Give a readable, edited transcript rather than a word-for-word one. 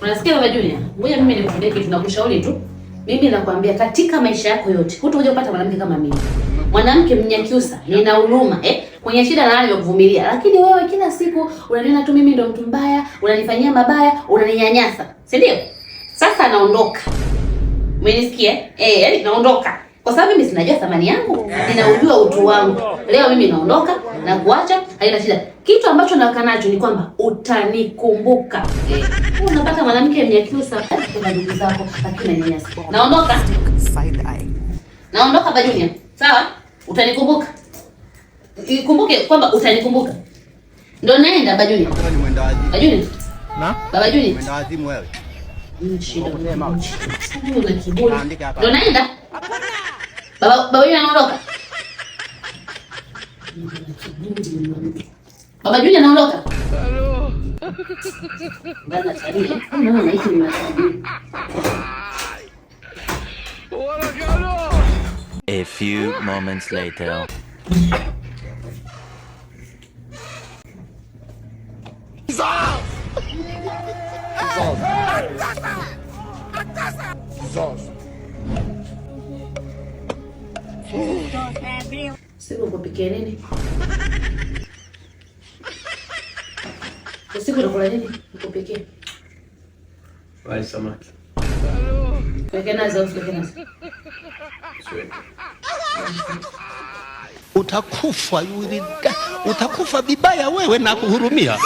Unasikia Baba Junior? Ngoja mimi nikuambie kitu, nakushauri tu. Mimi nakwambia katika maisha yako yote, hutakuja kupata mwanamke kama mimi. Mwanamke Mnyakyusa, nina huruma, kwenye shida na hali ya kuvumilia. Lakini wewe kila siku unaniona tu mimi ndo mtu mbaya, unanifanyia mabaya, unaninyanyasa. Si ndio? Sasa naondoka. Umenisikia? Yaani naondoka. Kwa sababu mimi sinajua thamani yangu, ninaujua utu wangu. Leo mimi naondoka na kuacha, haina shida. Kitu ambacho nataka nacho ni kwamba utanikumbuka. Unapata mwanamke Mnyakyusa kwa ndugu zako, lakini unanyanyasa. Naondoka. Naondoka Baba Junior. Sawa? Utanikumbuka. Ikumbuke kwamba utanikumbuka. Ndio naenda Baba Junior. Baba Junior. Na? Baba Junior. Mwenda wazimu wewe. Shida una kiburi. Ndio naenda. Baba Junior anaondoka. Baba Junior anaondoka. Bana tabia. Mbona naishi ni masabi. A few moments later. Siku kupikia nini? Siku unakula nini? Nikupikia. Wali samaki. Weke nazi au usiweke nazi? Utakufa vibaya wewe na kuhurumia.